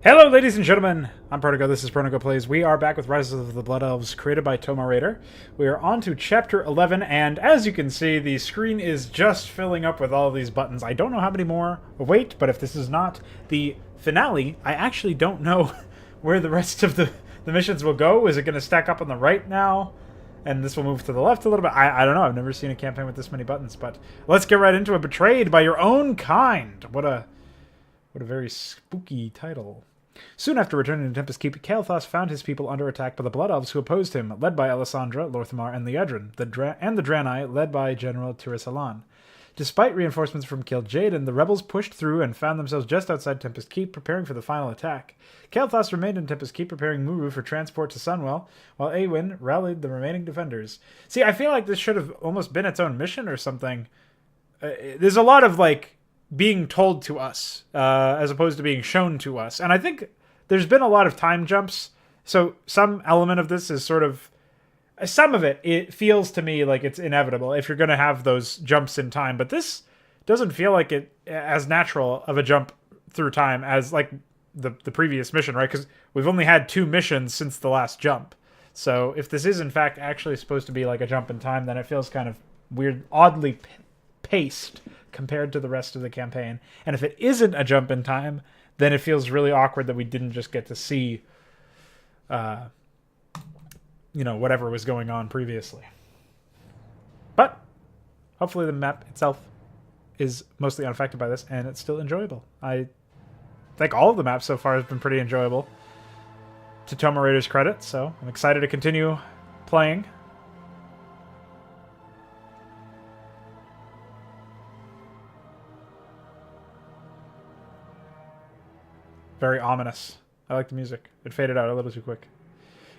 Hello, ladies and gentlemen. I'm Protogo. This is Protogo Plays. We are back with Rise of the Blood Elves, created by Toma Raider. We are on to Chapter 11, and as you can see, the screen is just filling up with all of these buttons. I don't know how many more await, but if this is not the finale, I actually don't know where the rest of the missions will go. Is it going to stack up on the right now? And this will move to the left a little bit. I don't know. I've never seen a campaign with this many buttons, but let's get right into it. Betrayed by your own kind. What a very spooky title. Soon after returning to Tempest Keep, Kael'thas found his people under attack by the Blood Elves who opposed him, led by Alessandra, Lorthamar, and Liedrin, and the Draenei, led by General Tirisalan. Despite reinforcements from Kil'jaeden, the rebels pushed through and found themselves just outside Tempest Keep, preparing for the final attack. Kael'thas remained in Tempest Keep, preparing Muru for transport to Sunwell, while Awen rallied the remaining defenders. See, I feel like this should have almost been its own mission or something. There's a lot of, being told to us, as opposed to being shown to us. And I think there's been a lot of time jumps, so some element of this is sort of... Some of it feels to me like it's inevitable if you're going to have those jumps in time, but this doesn't feel like it as natural of a jump through time as, the previous mission, right? Because we've only had 2 missions since the last jump. So if this is, in fact, actually supposed to be like a jump in time, then it feels kind of weird, oddly paced compared to the rest of the campaign. And if it isn't a jump in time, then it feels really awkward that we didn't just get to see whatever was going on previously. But hopefully the map itself is mostly unaffected by this, and it's still enjoyable. I think all of the maps so far have been pretty enjoyable, to Toma Raider's credit, so I'm excited to continue playing. Very ominous. I like the music. It faded out a little too quick.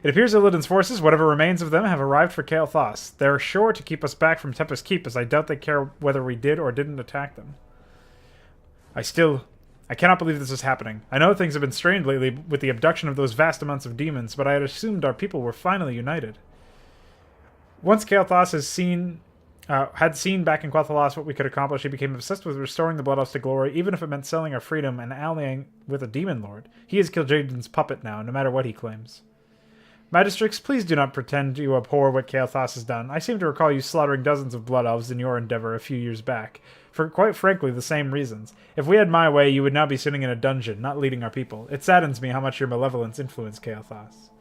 It appears Illidain's forces, whatever remains of them, have arrived for Kael'thas. They're sure to keep us back from Tempest Keep, as I doubt they care whether we did or didn't attack them. I cannot believe this is happening. I know things have been strained lately with the abduction of those vast amounts of demons, but I had assumed our people were finally united. Once Kael'thas had seen back in Quel'Thalas what we could accomplish, he became obsessed with restoring the Blood Elves to glory, even if it meant selling our freedom and allying with a demon lord. He is Kil'jaeden's puppet now, no matter what he claims. Magistrix, please do not pretend you abhor what Kael'thas has done. I seem to recall you slaughtering dozens of Blood Elves in your endeavor a few years back, for quite frankly the same reasons. If we had my way, you would now be sitting in a dungeon, not leading our people. It saddens me how much your malevolence influenced Kael'thas.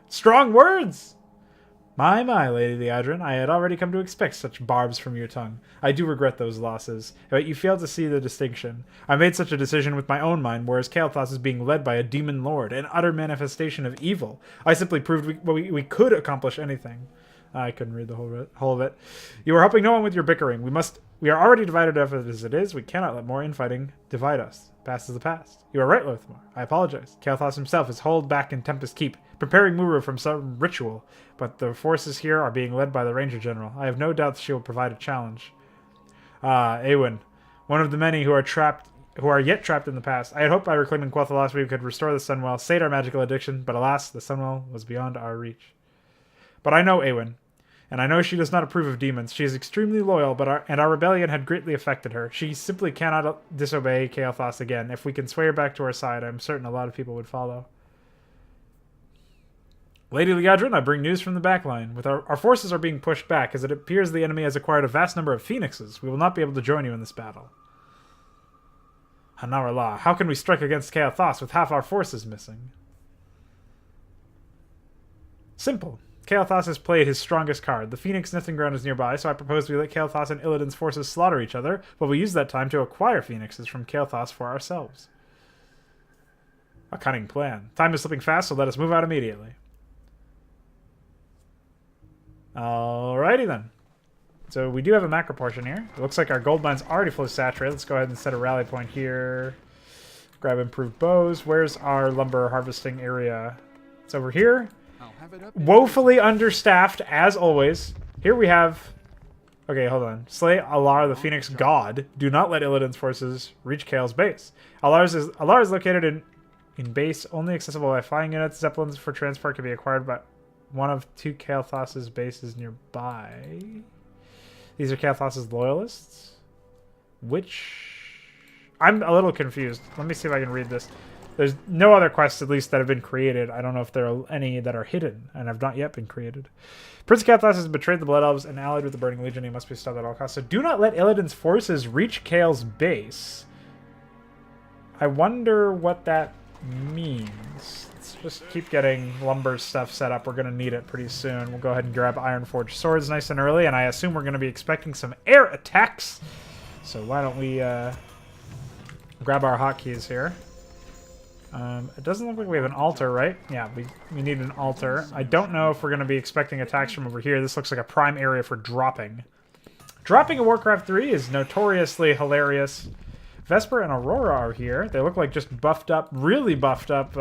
Strong words! My, Lady Liedrin, I had already come to expect such barbs from your tongue. I do regret those losses, but you fail to see the distinction. I made such a decision with my own mind, whereas Kael'thas is being led by a demon lord, an utter manifestation of evil. I simply proved we could accomplish anything. I couldn't read the whole of it. You are helping no one with your bickering. We are already divided as it is. We cannot let more infighting divide us. Past is the past. You are right, Lorthamar. I apologize. Kael'thas himself is holed back in Tempest Keep, preparing Muru from some ritual, but the forces here are being led by the Ranger General. I have no doubt she will provide a challenge. Awen, one of the many who are yet trapped in the past. I had hoped by reclaiming Quel'Thalas we could restore the Sunwell, sate our magical addiction, but alas, the Sunwell was beyond our reach. But I know Awen, and I know she does not approve of demons. She is extremely loyal, but our rebellion had greatly affected her. She simply cannot disobey Kael'thas again. If we can sway her back to our side, I'm certain a lot of people would follow. Lady Liedrin, I bring news from the backline. Our forces are being pushed back, as it appears the enemy has acquired a vast number of phoenixes. We will not be able to join you in this battle. Hanar'ala, how can we strike against Kael'thas with half our forces missing? Simple. Kael'thas has played his strongest card. The Phoenix nesting ground is nearby, so I propose we let Kael'thas and Illidan's forces slaughter each other, but we use that time to acquire phoenixes from Kael'thas for ourselves. A cunning plan. Time is slipping fast, so let us move out immediately. Alrighty then. So we do have a macro portion here. It looks like our gold mine's already fully saturated. Let's go ahead and set a rally point here. Grab improved bows. Where's our lumber harvesting area? It's over here. Woefully understaffed, as always. Here we have... Okay, hold on. Slay Alar, the Phoenix God. Do not let Illidan's forces reach Kael's base. Alar is located in base, only accessible by flying units. Zeppelins for transport can be acquired by one of 2 Kael'thas' bases nearby. These are Kael'thas' loyalists. Which... I'm a little confused. Let me see if I can read this. There's no other quests, at least, that have been created. I don't know if there are any that are hidden and have not yet been created. Prince Kael'thas has betrayed the Blood Elves and allied with the Burning Legion. He must be stopped at all costs. So do not let Illidan's forces reach Kael's base. I wonder what that means. Let's just keep getting lumber stuff set up. We're going to need it pretty soon. We'll go ahead and grab Ironforged swords nice and early, and I assume we're going to be expecting some air attacks. So why don't we grab our hotkeys here. It doesn't look like we have an altar, right? Yeah, we need an altar. I don't know if we're going to be expecting attacks from over here. This looks like a prime area for dropping. Dropping in Warcraft 3 is notoriously hilarious. Vesper and Aurora are here. They look like just buffed up, really buffed up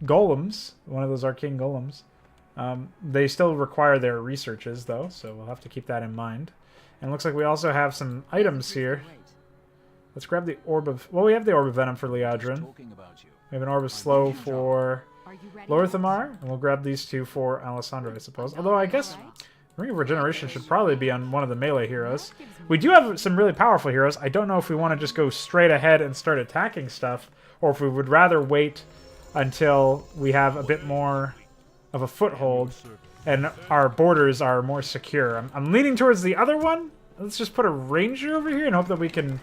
golems. One of those arcane golems. They still require their researches, though, so we'll have to keep that in mind. And it looks like we also have some items here. Let's grab the Orb of... Well, we have the Orb of Venom for Liadrin. We have an Orb of Slow for Lorthamar. And we'll grab these two for Alessandra, I suppose. Although, I guess Ring of Regeneration should probably be on one of the melee heroes. We do have some really powerful heroes. I don't know if we want to just go straight ahead and start attacking stuff, or if we would rather wait until we have a bit more of a foothold and our borders are more secure. I'm leaning towards the other one. Let's just put a ranger over here and hope that we can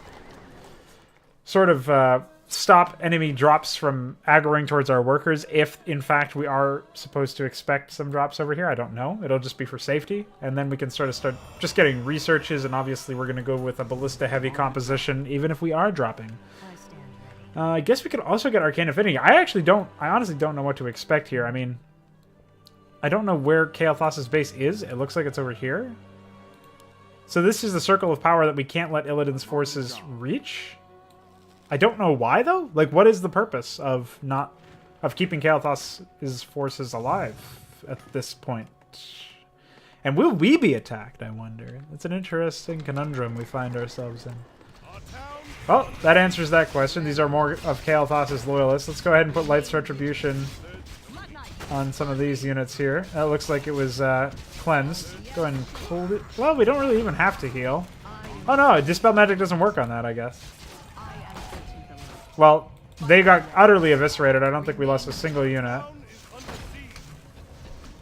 sort of stop enemy drops from aggroing towards our workers, if in fact we are supposed to expect some drops over here. I don't know. It'll just be for safety, and then we can sort of start just getting researches, and obviously we're going to go with a ballista heavy composition even if we are dropping. I guess we could also get Arcane Affinity. I honestly don't know what to expect here. I mean, I don't know where Kael'thas' base is. It looks like it's over here. So this is the circle of power that we can't let Illidan's forces reach. I don't know why, though. Like, what is the purpose of keeping Kael'thas' forces alive at this point? And will we be attacked, I wonder? It's an interesting conundrum we find ourselves in. Well, that answers that question. These are more of Kael'thas' loyalists. Let's go ahead and put Light's Retribution on some of these units here. That looks like it was cleansed. Go ahead and hold it. Well, we don't really even have to heal. Oh no, Dispel Magic doesn't work on that, I guess. Well, they got utterly eviscerated. I don't think we lost a single unit.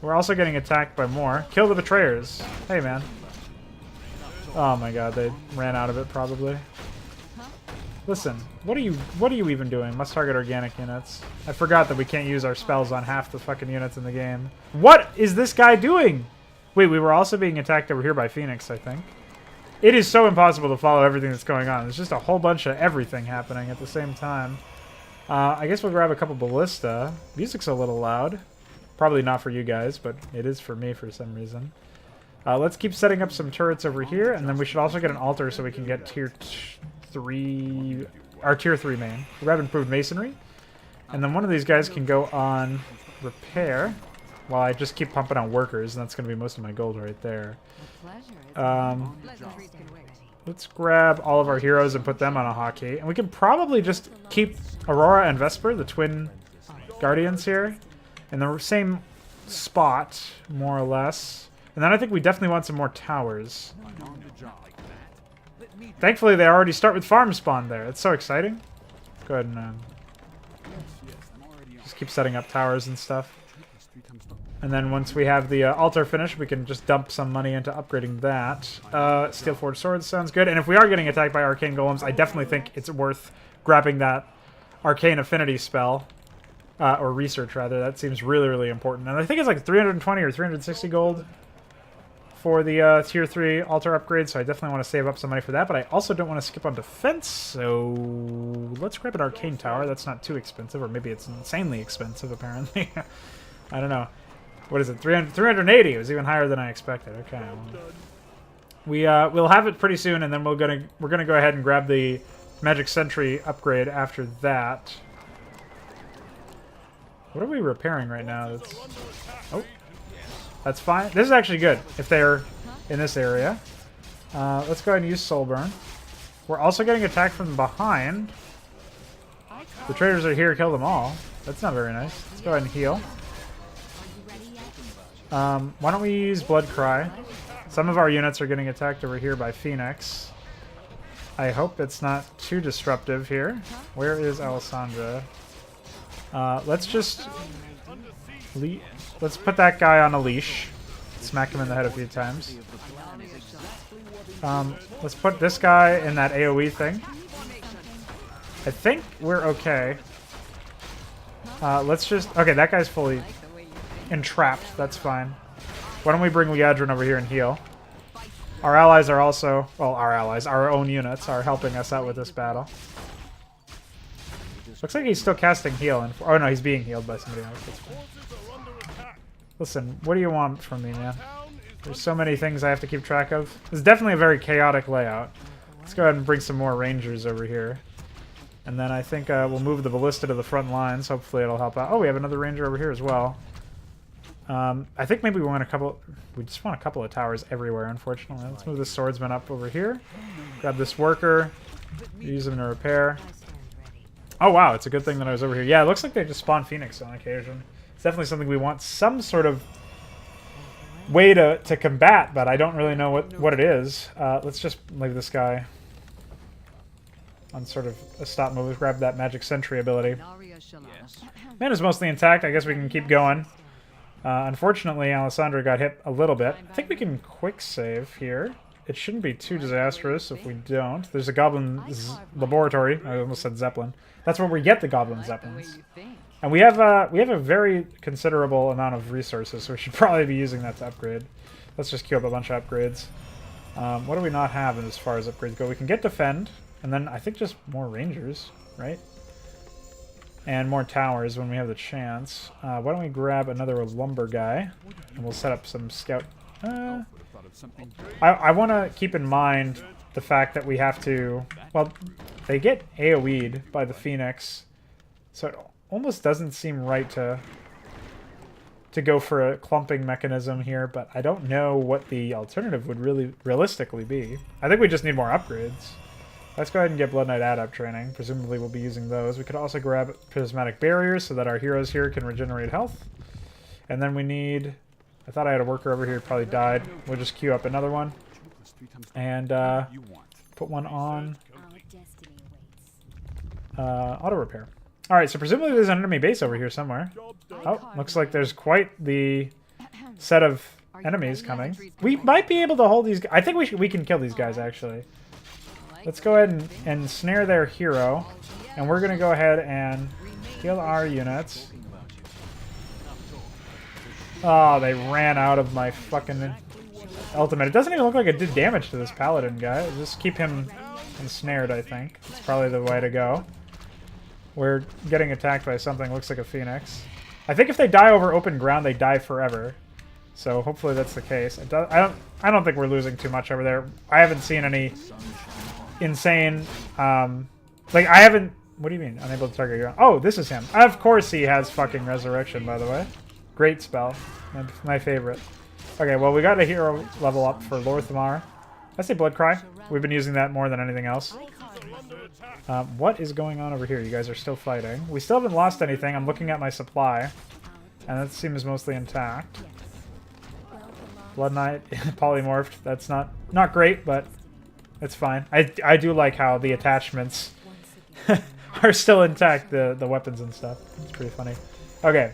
We're also getting attacked by more. Kill the Betrayers. Hey, man. Oh my god, they ran out of it, probably. Listen, what are you even doing? Must target organic units. I forgot that we can't use our spells on half the fucking units in the game. What is this guy doing? Wait, we were also being attacked over here by Phoenix, I think. It is so impossible to follow everything that's going on. There's just a whole bunch of everything happening at the same time. I guess we'll grab a couple Ballista. Music's a little loud. Probably not for you guys, but it is for me for some reason. Let's keep setting up some turrets over here, and then we should also get an altar so we can get tier 3... Our tier 3 main. We grab improved masonry. And then one of these guys can go on repair, while I just keep pumping out workers, and that's going to be most of my gold right there. Let's grab all of our heroes and put them on a hotkey. And we can probably just keep Aurora and Vesper, the twin guardians here, in the same spot, more or less. And then I think we definitely want some more towers. Thankfully, they already start with farm spawn there. It's so exciting. Go ahead and just keep setting up towers and stuff. And then once we have the altar finished, we can just dump some money into upgrading that. Steel Forged Swords sounds good. And if we are getting attacked by Arcane Golems, I definitely think it's worth grabbing that Arcane Affinity spell. Or Research, rather. That seems really, really important. And I think it's like 320 or 360 gold for the Tier 3 altar upgrade, so I definitely want to save up some money for that. But I also don't want to skip on defense, so let's grab an Arcane Tower. That's not too expensive, or maybe it's insanely expensive, apparently. I don't know. What is it? 380. It was even higher than I expected. Okay. Well, we'll have it pretty soon, and then we're gonna go ahead and grab the Magic Sentry upgrade after that. What are we repairing right now? That's fine. This is actually good if they're in this area. Let's go ahead and use Soulburn. We're also getting attacked from behind. The traders are here. Kill them all. That's not very nice. Let's go ahead and heal. Why don't we use Blood Cry? Some of our units are getting attacked over here by Phoenix. I hope it's not too disruptive here. Where is Alessandra? Let's just... Let's put that guy on a leash. Smack him in the head a few times. Let's put this guy in that AoE thing. I think we're okay. Let's just... Okay, that guy's fully entrapped. That's fine. Why don't we bring Liadrin over here and heal? Our allies are also... Well, our allies, our own units are helping us out with this battle. Looks like he's still casting heal. And oh no, he's being healed by somebody else. That's fine. Listen, what do you want from me, man? There's so many things I have to keep track of. It's definitely a very chaotic layout. Let's go ahead and bring some more rangers over here. And then I think we'll move the ballista to the front lines. Hopefully it'll help out. Oh, we have another ranger over here as well. I think maybe we want a couple... We just want a couple of towers everywhere, unfortunately. Let's move the swordsman up over here. Grab this worker. Use him to repair. Oh, wow. It's a good thing that I was over here. Yeah, it looks like they just spawn Phoenix on occasion. It's definitely something we want some sort of way to combat, but I don't really know what it is. Let's just leave this guy on sort of a stop move. Grab that magic sentry ability. Mana's mostly intact. I guess we can keep going. Unfortunately, Alessandra got hit a little bit. I think we can quick save here. It shouldn't be too disastrous if we don't. There's a goblin laboratory. I almost said zeppelin. That's where we get the goblin zeppelins. And we have a very considerable amount of resources, so we should probably be using that to upgrade. Let's just queue up a bunch of upgrades. What do we not have as far as upgrades go? We can get defend, and then I think just more rangers, right? And more towers when we have the chance. Why don't we grab another lumber guy, and we'll set up some scout... I want to keep in mind the fact that we have to... Well, they get AoE'd by the Phoenix, so it almost doesn't seem right to go for a clumping mechanism here, but I don't know what the alternative would really realistically be. I think we just need more upgrades. Let's go ahead and get Blood Knight adept training. Presumably we'll be using those. We could also grab prismatic barriers so that our heroes here can regenerate health. And then we need... I thought I had a worker over here who probably died. We'll just queue up another one. And put one on auto repair. Alright, so presumably there's an enemy base over here somewhere. Oh, looks like there's quite the set of enemies coming. We might be able to hold these... I think we can kill these guys, actually. Let's go ahead and snare their hero. And we're going to go ahead and heal our units. Oh, they ran out of my fucking ultimate. It doesn't even look like it did damage to this paladin guy. Just keep him ensnared, I think. It's probably the way to go. We're getting attacked by something that looks like a phoenix. I think if they die over open ground, they die forever. So hopefully that's the case. I don't think we're losing too much over there. I haven't seen any insane... like, I haven't... What do you mean? Unable to target your... Oh, this is him. Of course he has fucking resurrection, by the way. Great spell. My favorite. Okay, well, we got a hero level up for Lorthamar. I say Blood Cry. We've been using that more than anything else. What is going on over here? You guys are still fighting. We still haven't lost anything. I'm looking at my supply, and that seems mostly intact. Blood Knight, polymorphed. That's not great, but it's fine. I do like how the attachments are still intact, the weapons and stuff. It's pretty funny. Okay.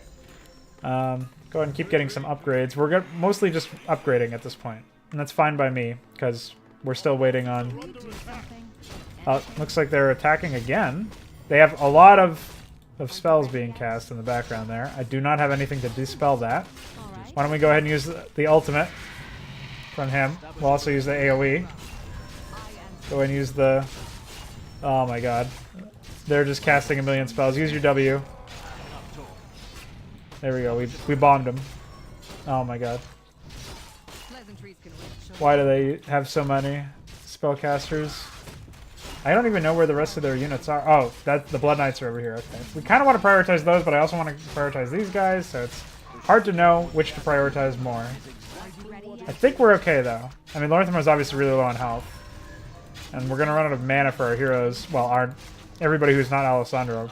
Go ahead and keep getting some upgrades. We're mostly just upgrading at this point, and that's fine by me, because we're still waiting on... looks like they're attacking again. They have a lot of spells being cast in the background there. I do not have anything to dispel that. Why don't we go ahead and use the ultimate from him. We'll also use the AoE. Go ahead and use the... Oh my god. They're just casting a million spells. Use your W. There we go. We bombed them. Oh my god. Why do they have so many spellcasters? I don't even know where the rest of their units are. Oh, the Blood Knights are over here. Okay. We kind of want to prioritize those, but I also want to prioritize these guys, so it's hard to know which to prioritize more. I think we're okay, though. I mean, Lorthamar's obviously really low on health. And we're going to run out of mana for our heroes. Well, everybody who's not Alessandro.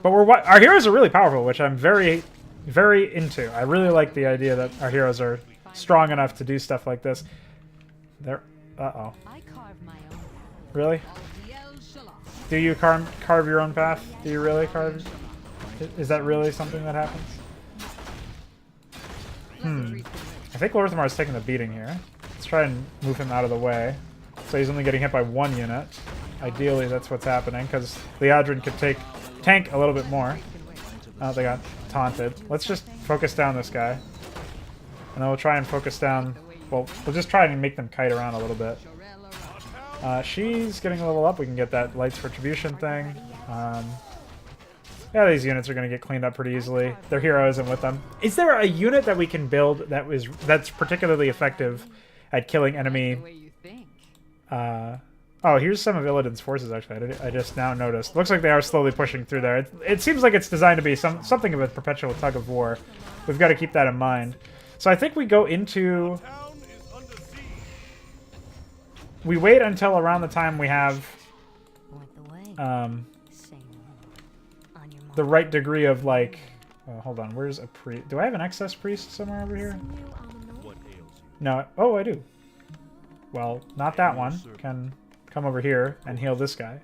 But our heroes are really powerful, which I'm very, very into. I really like the idea that our heroes are strong enough to do stuff like this. They're... Uh-oh. Really? Do you carve your own path? Do you really carve? Is that really something that happens? I think Lorthamar is taking the beating here. Let's try and move him out of the way. So he's only getting hit by 1 unit. Ideally, that's what's happening, because Liadrin could tank a little bit more. Oh, they got taunted. Let's just focus down this guy. And then we'll try and focus down... Well, we'll just try and make them kite around a little bit. She's getting a level up. We can get that Light's Retribution thing. Yeah, these units are going to get cleaned up pretty easily. Their hero isn't with them. Is there a unit that we can build that's particularly effective at killing enemy... oh, here's some of Illidan's forces, actually. I just now noticed. Looks like they are slowly pushing through there. It seems like it's designed to be something of a perpetual tug of war. We've got to keep that in mind. So I think we go into... We wait until around the time we have the right degree of, like... Oh, hold on, where's a priest? Do I have an excess priest somewhere over here? No. Oh, I do. Well, not that one. Can come over here and heal this guy.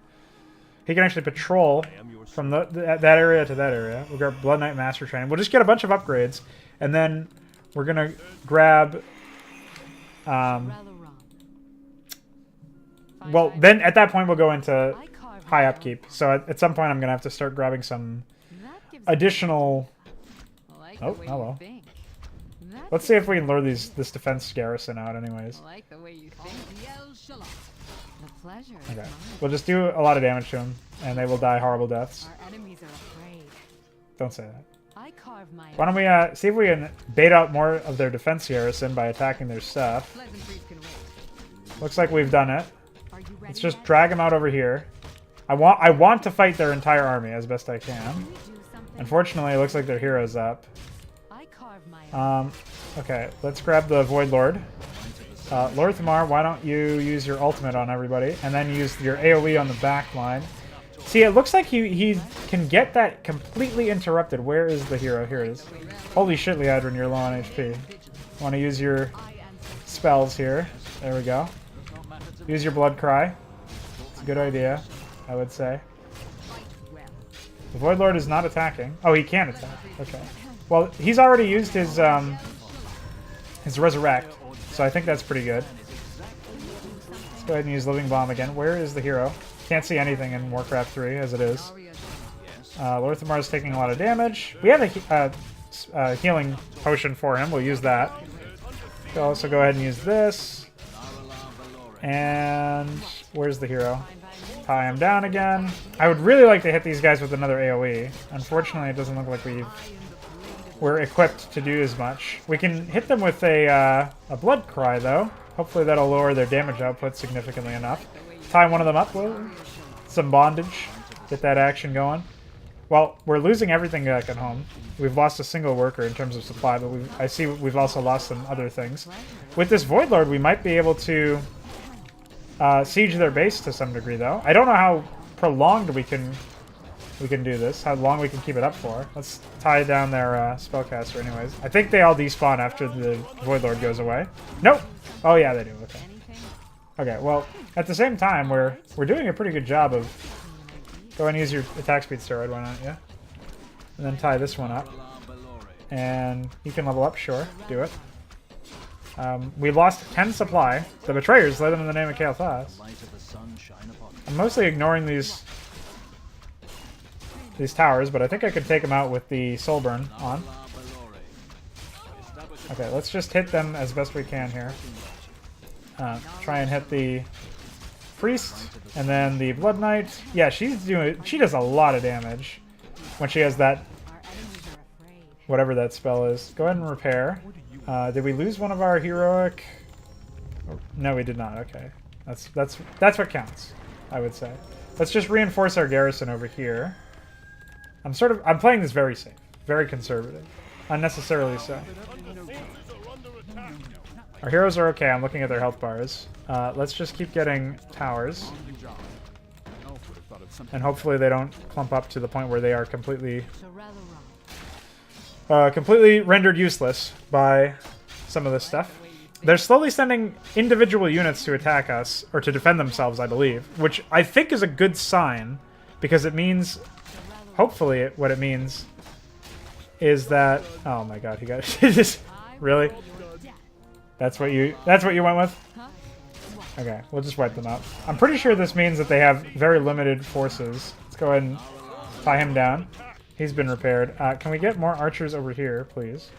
He can actually patrol from that area to that area. We'll grab Blood Knight Master Training. We'll just get a bunch of upgrades, and then we're going to grab... well, then at that point we'll go into high upkeep. So at some point I'm going to have to start grabbing some additional... Oh, hello. Let's see if we can lure this defense garrison out anyways. Okay. We'll just do a lot of damage to them, and they will die horrible deaths. Don't say that. Why don't we see if we can bait out more of their defense garrison by attacking their stuff. Looks like we've done it. Let's just drag them out over here. I want to fight their entire army as best I can. Unfortunately, it looks like their hero's up. Okay, let's grab the Void Lord. Lorthamar, why don't you use your ultimate on everybody, and then use your AoE on the back line. See, it looks like he can get that completely interrupted. Where is the hero? Here it is. Holy shit, Liadrin, you're low on HP. Want to use your spells here. There we go. Use your Blood Cry. It's a good idea, I would say. The Void Lord is not attacking. Oh, he can attack. Okay. Well, he's already used his Resurrect, so I think that's pretty good. Let's go ahead and use Living Bomb again. Where is the hero? Can't see anything in Warcraft 3 as it is. Lorthamar is taking a lot of damage. We have a healing potion for him. We'll use that. We'll also go ahead and use this. And where's the hero? Tie him down again. I would really like to hit these guys with another AoE. Unfortunately, it doesn't look like we're equipped to do as much. We can hit them with a Blood Cry, though. Hopefully that'll lower their damage output significantly enough. Tie one of them up with some bondage. Get that action going. Well, we're losing everything back at home. We've lost a single worker in terms of supply, but I see we've also lost some other things. With this Void Lord, we might be able to siege their base to some degree, though. I don't know how prolonged we can do this, how long we can keep it up for. Let's tie down their spellcaster anyways. I think they all despawn after the Void Lord goes away. Nope! Oh yeah, they do, okay. Okay, well, at the same time, we're doing a pretty good job of... Go ahead and use your attack speed steroid, why not, yeah? And then tie this one up. And you can level up, sure, do it. We lost 10 supply. The Betrayers led them in the name of Arthas. I'm mostly ignoring these towers, but I think I could take them out with the Soulburn on. Okay, let's just hit them as best we can here. Try and hit the Priest, and then the Blood Knight. Yeah, she does a lot of damage when she has that, whatever that spell is. Go ahead and repair. Did we lose one of our heroic? No, we did not. Okay, that's what counts, I would say. Let's just reinforce our garrison over here. I'm playing this very safe, very conservative, unnecessarily so. Our heroes are okay. I'm looking at their health bars. Let's just keep getting towers, and hopefully they don't clump up to the point where they are completely rendered useless by some of this stuff. They're slowly sending individual units to attack us, or to defend themselves, I believe, which I think is a good sign, because it means, hopefully, what it means is that. Oh my God, he got just really. That's what you went with. Okay, we'll just wipe them out. I'm pretty sure this means that they have very limited forces. Let's go ahead and tie him down. He's been repaired. Can we get more archers over here, please?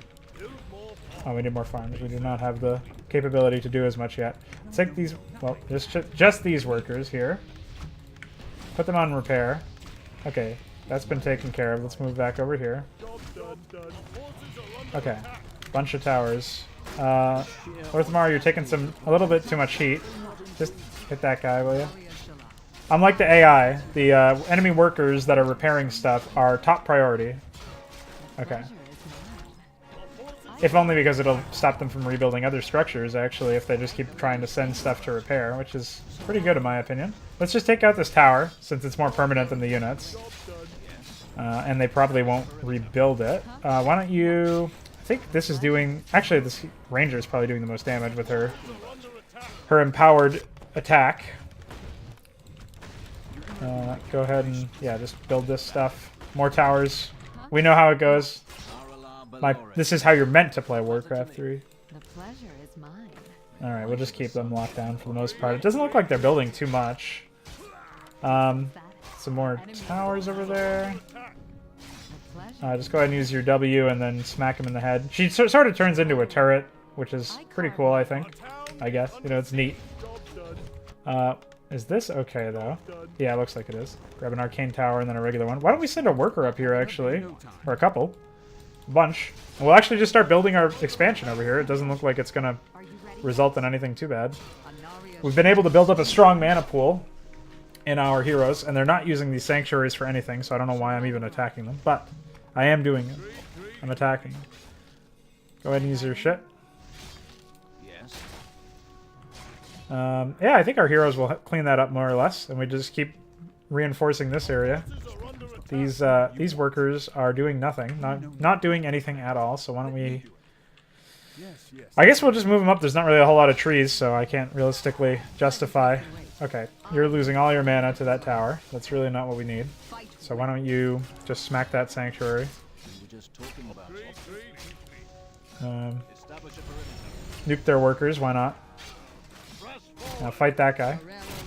Oh, we need more farmers. We do not have the capability to do as much yet. Let's take these, well, just these workers here. Put them on repair. Okay, that's been taken care of. Let's move back over here. Okay, bunch of towers. Orthamar, you're taking a little bit too much heat. Just hit that guy, will you? Unlike the AI, the enemy workers that are repairing stuff are top priority. Okay. If only because it'll stop them from rebuilding other structures, actually, if they just keep trying to send stuff to repair, which is pretty good in my opinion. Let's just take out this tower, since it's more permanent than the units. And they probably won't rebuild it. Why don't you... I think this is doing... Actually, this ranger is probably doing the most damage with her empowered attack. Go ahead and, yeah, just build this stuff. More towers. We know how it goes. This is how you're meant to play Warcraft 3. The pleasure is mine. Alright, we'll just keep them locked down for the most part. It doesn't look like they're building too much. Some more towers over there. Just go ahead and use your W and then smack him in the head. She sort of turns into a turret, which is pretty cool, I think. I guess. You know, it's neat. Is this okay, though? Yeah, it looks like it is. Grab an arcane tower and then a regular one. Why don't we send a worker up here, actually? Or a couple. A bunch. And we'll actually just start building our expansion over here. It doesn't look like it's going to result in anything too bad. We've been able to build up a strong mana pool in our heroes, and they're not using these sanctuaries for anything, so I don't know why I'm even attacking them. But I am doing it. I'm attacking. Go ahead and use your shit. Yeah, I think our heroes will clean that up more or less, and we just keep reinforcing this area. These workers are doing nothing, not doing anything at all. So why don't we? I guess we'll just move them up. There's not really a whole lot of trees, so I can't realistically justify. Okay, you're losing all your mana to that tower. That's really not what we need. So why don't you just smack that sanctuary? Nuke their workers. Why not? Now fight that guy.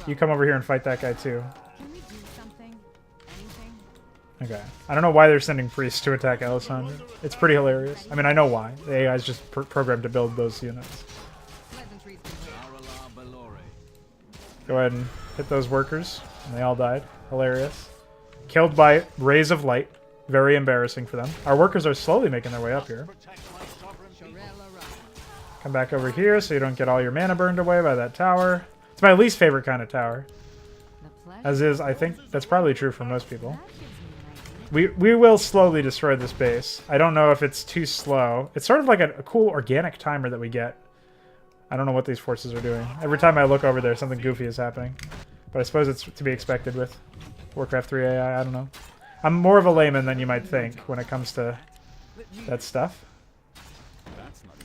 You come over here and fight that guy too. Okay. I don't know why they're sending priests to attack Alessandra. It's pretty hilarious. I mean, I know why. The AI is just programmed to build those units. Go ahead and hit those workers. And they all died. Hilarious. Killed by rays of light. Very embarrassing for them. Our workers are slowly making their way up here. Come back over here so you don't get all your mana burned away by that tower. It's my least favorite kind of tower. As is, I think that's probably true for most people. We will slowly destroy this base. I don't know if it's too slow. It's sort of like a cool organic timer that we get. I don't know what these forces are doing. Every time I look over there, something goofy is happening. But I suppose it's to be expected with Warcraft 3 AI. I don't know. I'm more of a layman than you might think when it comes to that stuff.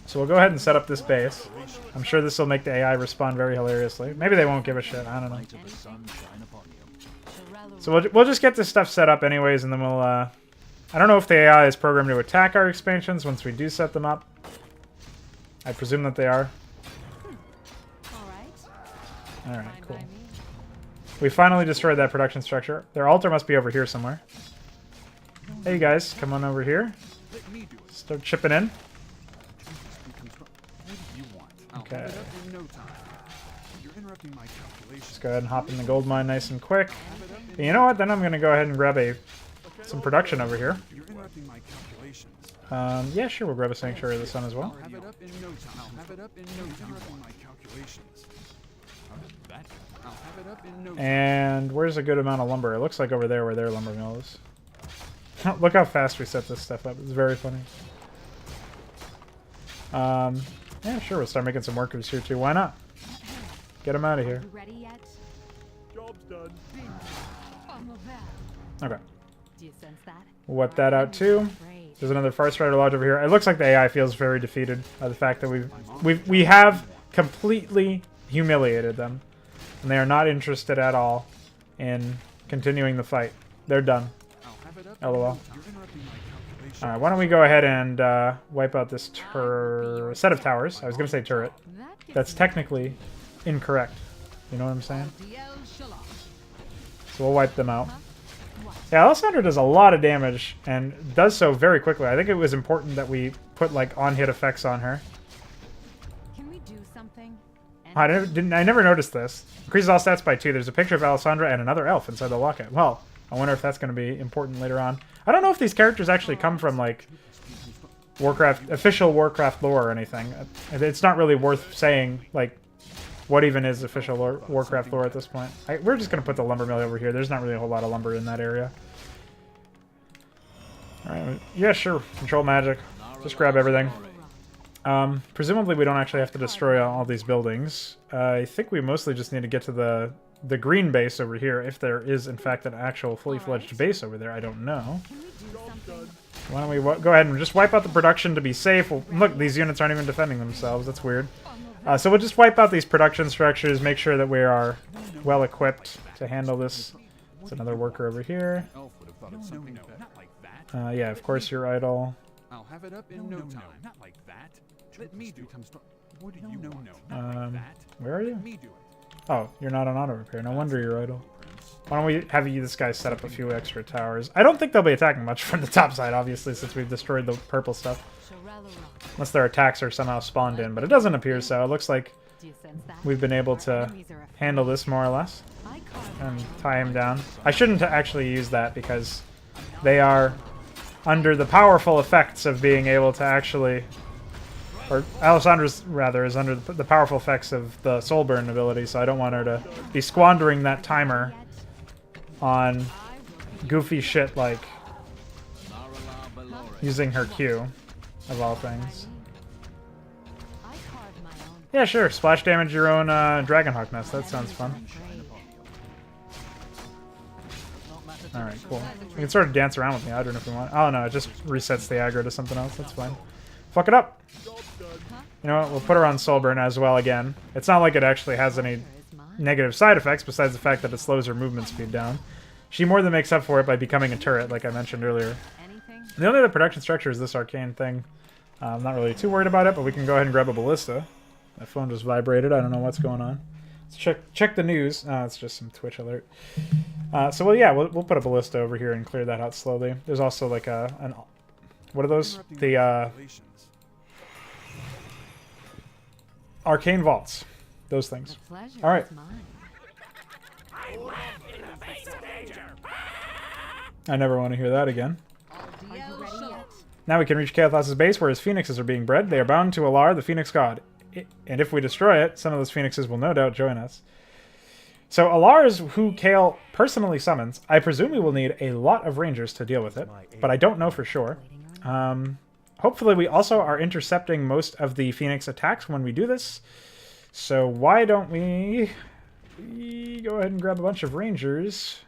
So we'll go ahead and set up this base. I'm sure this will make the AI respond very hilariously. Maybe they won't give a shit. I don't know. So we'll just get this stuff set up anyways, and then we'll... I don't know if the AI is programmed to attack our expansions once we do set them up. I presume that they are. Alright, cool. We finally destroyed that production structure. Their altar must be over here somewhere. Hey guys, come on over here. Start chipping in. Okay. Just go ahead and hop in the gold mine nice and quick. And you know what? Then I'm going to go ahead and grab some production over here. Yeah, sure, we'll grab a Sanctuary of the Sun as well. And where's a good amount of lumber? It looks like over there where their lumber mill is. Look how fast we set this stuff up. It's very funny. Yeah, sure, we'll start making some workers here too. Why not? Get them out of here. Job's done. Okay. Do you sense that? We'll wipe that out too. There's another Farstrider Lodge over here. It looks like the AI feels very defeated by the fact that we have completely humiliated them. And they are not interested at all in continuing the fight. They're done. LOL. Alright, why don't we go ahead and wipe out this set of towers. I was going to say turret. That's technically incorrect. You know what I'm saying? So we'll wipe them out. Yeah, Alessandra does a lot of damage and does so very quickly. I think it was important that we put like on-hit effects on her. Can we do something? I never noticed this. Increases all stats by 2. There's a picture of Alessandra and another elf inside the locket. Well, I wonder if that's going to be important later on. I don't know if these characters actually come from like official Warcraft lore or anything. It's not really worth saying like what even is official Warcraft lore at this point. We're just going to put the lumber mill over here. There's not really a whole lot of lumber in that area. Alright, yeah, sure. Control magic. Just grab everything. Presumably we don't actually have to destroy all these buildings. I think we mostly just need to get to the green base over here, if there is in fact an actual fully fledged base over there. I don't know. Why don't we go ahead and just wipe out the production to be safe? Well, look, these units aren't even defending themselves. That's weird. So we'll just wipe out these production structures, make sure that we are well equipped to handle this. There's another worker over here. Yeah, of course you're idle. I'll have it up in no time. Not like that. Let me do it. What do you know? Not like that. Where are you? Let me do it. Oh, you're not on auto repair. No wonder you're idle. Why don't we have this guy set up a few extra towers? I don't think they'll be attacking much from the top side, obviously, since we've destroyed the purple stuff. Unless their attacks are somehow spawned in, but it doesn't appear so. It looks like we've been able to handle this more or less and tie him down. I shouldn't actually use that because they are under the powerful effects of being able to actually... Or Alessandra's, rather, is under the powerful effects of the Soul Burn ability, so I don't want her to be squandering that timer on goofy shit like using her Q, of all things. Yeah, sure. Splash damage your own Dragonhawk nest. That sounds fun. Alright, cool. We can sort of dance around with the Audrin if we want. Oh no, it just resets the aggro to something else. That's fine. Fuck it up! You know what? We'll put her on Soulburn as well again. It's not like it actually has any negative side effects besides the fact that it slows her movement speed down. She more than makes up for it by becoming a turret, like I mentioned earlier. The only other production structure is this arcane thing. I'm not really too worried about it, but we can go ahead and grab a ballista. My phone just vibrated. I don't know what's going on. Let's check the news. It's just some Twitch alert. So, well, yeah, we'll put a ballista over here and clear that out slowly. There's also like an... What are those? The arcane vaults. Those things. All right. I never want to hear that again. Now we can reach Kael'thas's base where his phoenixes are being bred. They are bound to Alar, the phoenix god. And if we destroy it, some of those phoenixes will no doubt join us. So Alar is who Kael personally summons. I presume we will need a lot of rangers to deal with it, but I don't know for sure. Hopefully we also are intercepting most of the phoenix attacks when we do this. So why don't we go ahead and grab a bunch of rangers.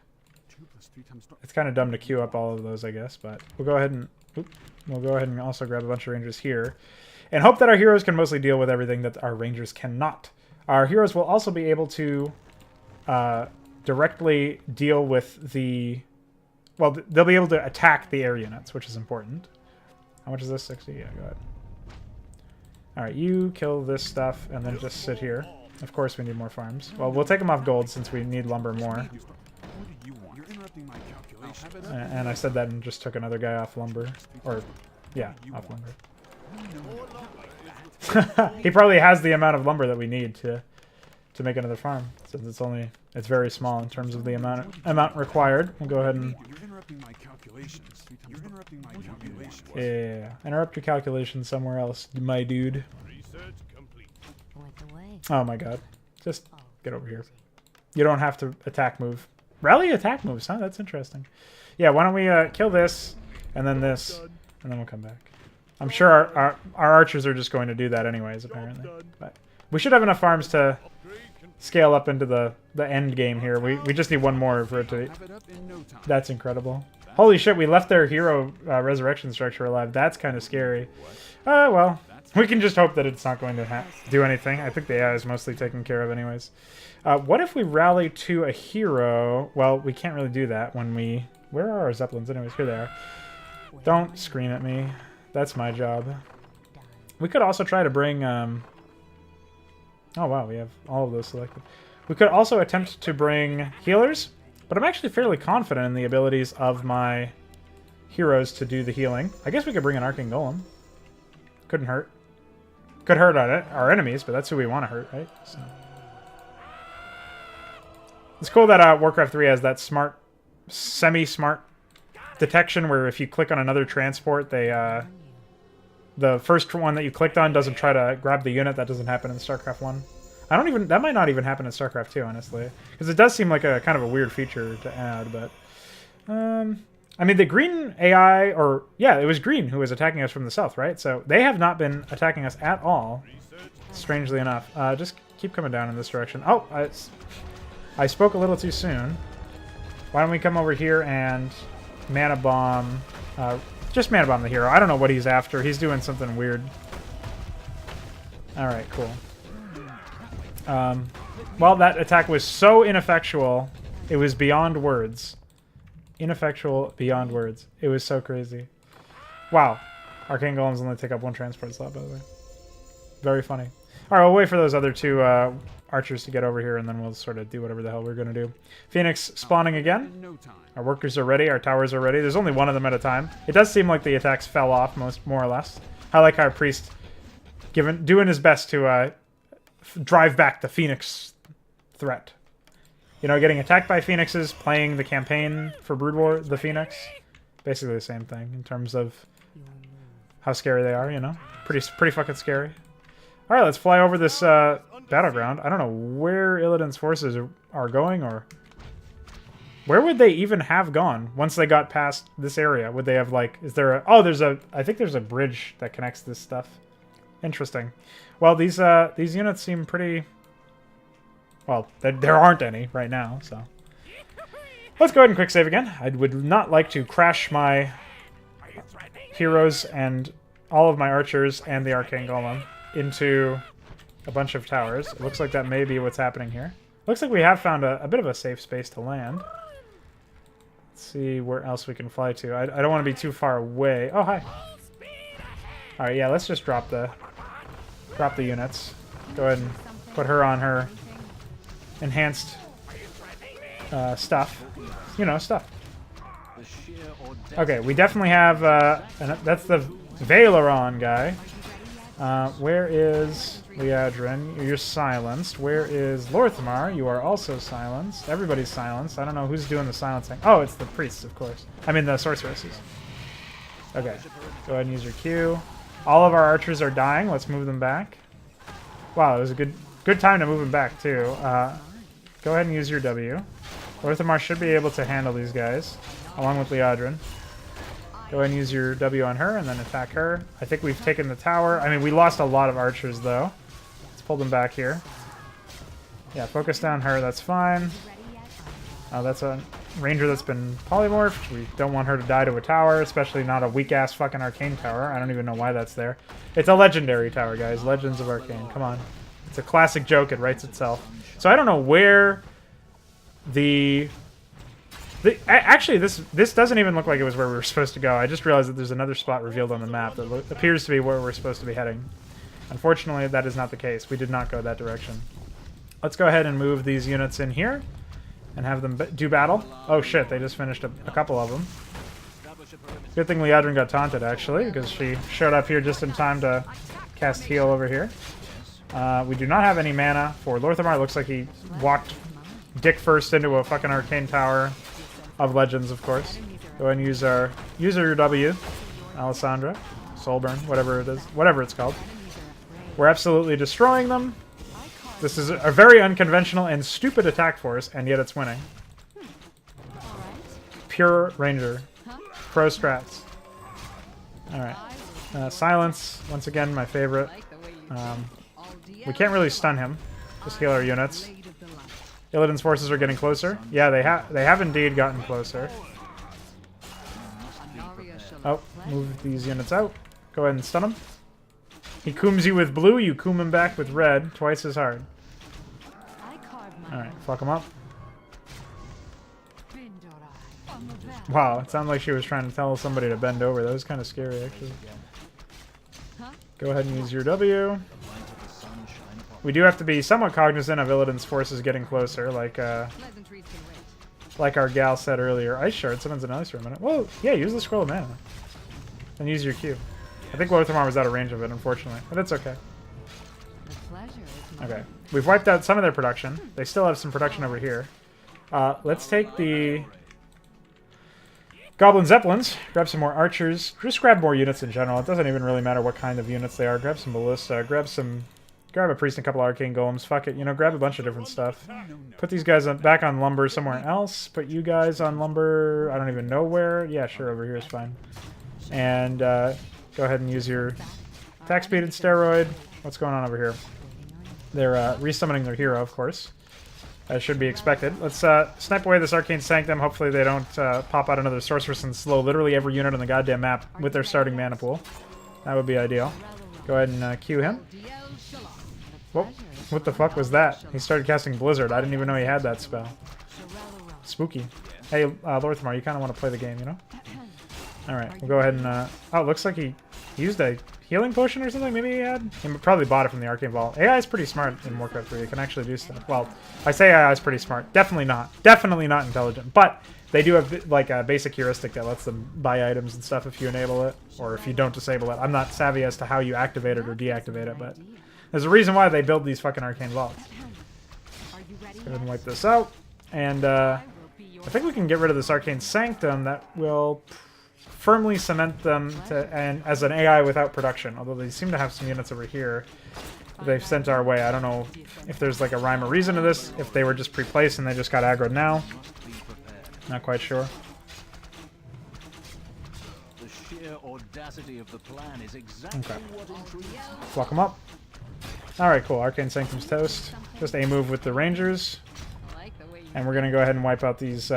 It's kind of dumb to queue up all of those, I guess, but we'll go ahead and also grab a bunch of rangers here. And hope that our heroes can mostly deal with everything that our rangers cannot. Our heroes will also be able to directly deal with the... Well, they'll be able to attack the air units, which is important. How much is this? 60? Yeah, go ahead. Alright, you kill this stuff, and then just sit here. Of course we need more farms. Well, we'll take them off gold since we need lumber more. And I said that and just took another guy off lumber. Or, yeah, off lumber. He probably has the amount of lumber that we need to make another farm, since it's very small in terms of the amount required. We'll go ahead and interrupt your calculations somewhere else, my dude. Oh my god, just get over here. You don't have to attack move. Rally attack moves, huh? That's interesting. Yeah, why don't we kill this and then this, and then we'll come back. I'm sure our archers are just going to do that anyways, apparently. But we should have enough farms to scale up into the end game here. We just need one more for it to... That's incredible. Holy shit, we left their hero resurrection structure alive. That's kind of scary. Well, we can just hope that it's not going to do anything. I think the AI is mostly taken care of anyways. What if we rally to a hero? Well, we can't really do that when we... Where are our Zeppelins anyways? Here they are. Don't scream at me. That's my job. We could also try to bring... Oh wow, we have all of those selected. We could also attempt to bring healers, but I'm actually fairly confident in the abilities of my heroes to do the healing. I guess we could bring an Arcane Golem. Couldn't hurt. Could hurt our enemies, but that's who we want to hurt, right? So. It's cool that Warcraft 3 has that smart, semi-smart detection where if you click on another transport, they the first one that you clicked on doesn't try to grab the unit. That doesn't happen in StarCraft 1. That might not even happen in StarCraft 2, honestly. Because it does seem like a kind of a weird feature to add, but... I mean, the green AI, or... Yeah, it was green who was attacking us from the south, right? So they have not been attacking us at all, strangely enough. Just keep coming down in this direction. Oh, I spoke a little too soon. Why don't we come over here and Mana Bomb... just Mana Bomb the hero. I don't know what he's after. He's doing something weird. Alright, cool. Well, that attack was so ineffectual, it was beyond words. Ineffectual beyond words. It was so crazy. Wow. Arcane Golems only take up one transport slot, by the way. Very funny. Alright, we'll wait for those other two archers to get over here, and then we'll sort of do whatever the hell we're going to do. Phoenix spawning again. Our workers are ready. Our towers are ready. There's only one of them at a time. It does seem like the attacks fell off, more or less. I like our priest doing his best to drive back the Phoenix threat. You know, getting attacked by Phoenixes, playing the campaign for Brood War, the Phoenix. Basically the same thing in terms of how scary they are, you know? Pretty fucking scary. Alright, let's fly over this battleground. I don't know where Illidan's forces are going, or... Where would they even have gone once they got past this area? Would they have, like... Is there a... Oh, I think there's a bridge that connects this stuff. Interesting. Well, these units seem pretty... Well, there aren't any right now, so... Let's go ahead and quick save again. I would not like to crash my heroes and all of my archers and the Arcane Golem into a bunch of towers. It looks like that may be what's happening here. Looks like we have found a bit of a safe space to land. Let's see where else we can fly to. I don't want to be too far away. Oh, hi. Alright, yeah, let's just drop the units. Go ahead and put her on her enhanced stuff. You know, stuff. Okay, we definitely have... that's the Valeron guy. Where is Liadrin? You're silenced. Where is Lorthamar? You are also silenced. Everybody's silenced. I don't know who's doing the silencing. Oh, it's the priests, of course. I mean, the sorceresses. Okay, go ahead and use your Q. All of our archers are dying. Let's move them back. Wow, it was a good time to move them back, too. Go ahead and use your W. Lorthamar should be able to handle these guys, along with Liadrin. Go ahead and use your W on her, and then attack her. I think we've taken the tower. I mean, we lost a lot of archers, though. Let's pull them back here. Yeah, focus down her. That's fine. That's a ranger that's been polymorphed. We don't want her to die to a tower, especially not a weak-ass fucking arcane tower. I don't even know why that's there. It's a legendary tower, guys. Legends of Arcane. Come on. It's a classic joke. It writes itself. So I don't know where actually, this doesn't even look like it was where we were supposed to go. I just realized that there's another spot revealed on the map that appears to be where we're supposed to be heading. Unfortunately, that is not the case. We did not go that direction. Let's go ahead and move these units in here and have them do battle. Oh shit, they just finished a couple of them. Good thing Liadrin got taunted, actually, because she showed up here just in time to cast heal over here. We do not have any mana for Lorthamar. Looks like he walked dick first into a fucking arcane tower of legends, of course. Go ahead and use your W, Alessandra, Soulburn, whatever it is, whatever it's called. We're absolutely destroying them. This is a very unconventional and stupid attack force, and yet it's winning. Pure Ranger. Pro strats. Alright. Silence, once again, my favorite. We can't really stun him. Just heal our units. Illidan's forces are getting closer. Yeah, they have indeed gotten closer. Oh, move these units out. Go ahead and stun him. He cooms you with blue, you coom him back with red, twice as hard. Alright, fuck him up. Wow, it sounded like she was trying to tell somebody to bend over. That was kind of scary, actually. Go ahead and use your W. We do have to be somewhat cognizant of Illidan's forces getting closer, like our gal said earlier. Ice Shard, someone's in ice for a minute. Whoa, yeah, use the Scroll of Mana. And use your Q. I think Lothamar was out of range of it, unfortunately. But it's okay. Okay. We've wiped out some of their production. They still have some production over here. Let's take the Goblin Zeppelins. Grab some more archers. Just grab more units in general. It doesn't even really matter what kind of units they are. Grab some ballista. Grab a priest and a couple arcane golems. Fuck it. You know, grab a bunch of different stuff. Put these guys back on lumber somewhere else. Put you guys on lumber. I don't even know where. Yeah, sure. Over here is fine. And go ahead and use your attack speed and steroid. What's going on over here? They're resummoning their hero, of course. As should be expected. Let's snipe away this Arcane Sanctum. Hopefully they don't pop out another Sorceress and slow literally every unit on the goddamn map with their starting mana pool. That would be ideal. Go ahead and Q him. Whoa, what the fuck was that? He started casting Blizzard. I didn't even know he had that spell. Spooky. Hey, Lorthamar, you kind of want to play the game, you know? Alright, we'll go ahead and... oh, it looks like he used a healing potion or something. Maybe he had? He probably bought it from the Arcane Vault. AI is pretty smart in Warcraft 3. It can actually do stuff. Well, I say AI is pretty smart. Definitely not. Definitely not intelligent. But they do have like a basic heuristic that lets them buy items and stuff if you enable it. Or if you don't disable it. I'm not savvy as to how you activate it or deactivate it, but... there's a reason why they build these fucking Arcane Vaults. Let's go ahead and wipe this out. And I think we can get rid of this Arcane Sanctum that will firmly cement them as an AI without production. Although they seem to have some units over here they've sent our way. I don't know if there's like a rhyme or reason to this. If they were just pre-placed and they just got aggroed now. Not quite sure. The sheer audacity of the plan is exactly what intrigues me. Fuck them up. Alright, cool. Arcane Sanctum's toast. Just a move with the Rangers. And we're going to go ahead and wipe out these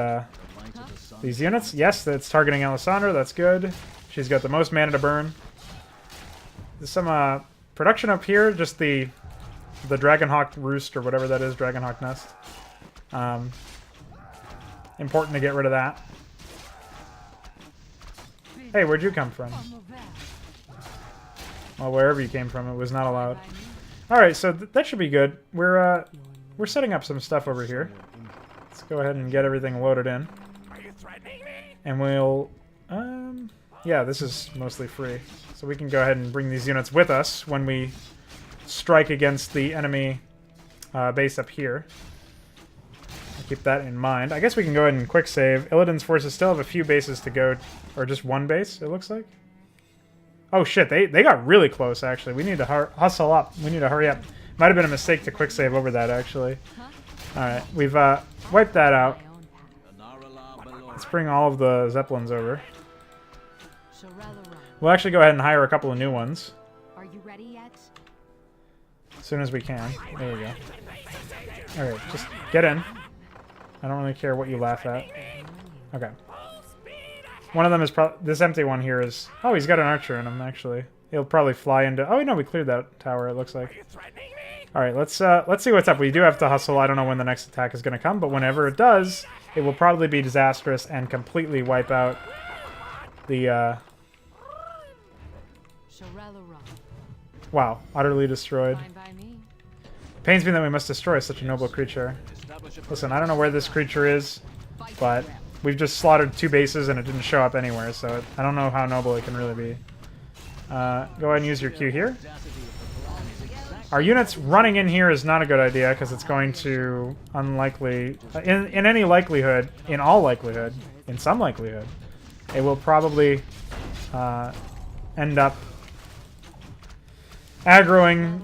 units. Yes, that's targeting Alessandra. That's good. She's got the most mana to burn. There's some production up here. Just the Dragonhawk Roost or whatever that is. Dragonhawk Nest. Important to get rid of that. Hey, where'd you come from? Well, wherever you came from, it was not allowed. Alright, so that should be good. We're setting up some stuff over here. Let's go ahead and get everything loaded in. And we'll... yeah, this is mostly free. So we can go ahead and bring these units with us when we strike against the enemy base up here. I'll keep that in mind. I guess we can go ahead and quick save. Illidan's forces still have a few bases to go, or just one base, it looks like. Oh shit, they got really close, actually. We need to hustle up. We need to hurry up. Might have been a mistake to quick save over that, actually. Alright, we've wiped that out. Let's bring all of the Zeppelins over. We'll actually go ahead and hire a couple of new ones. Are you ready yet? As soon as we can. There we go. Alright, just get in. I don't really care what you laugh at. Okay. One of them is probably... this empty one here is... oh, he's got an archer in him, actually. He'll probably fly into... oh, no, we cleared that tower, it looks like. Alright, let's see what's up. We do have to hustle. I don't know when the next attack is going to come, but whenever it does, it will probably be disastrous and completely wipe out the... wow, utterly destroyed. Pains me that we must destroy such a noble creature. Listen, I don't know where this creature is, but... we've just slaughtered 2 bases and it didn't show up anywhere, so I don't know how noble it can really be. Go ahead and use your Q here. Our units running in here is not a good idea because it's going to unlikely... in any likelihood, in all likelihood, in some likelihood, it will probably end up aggroing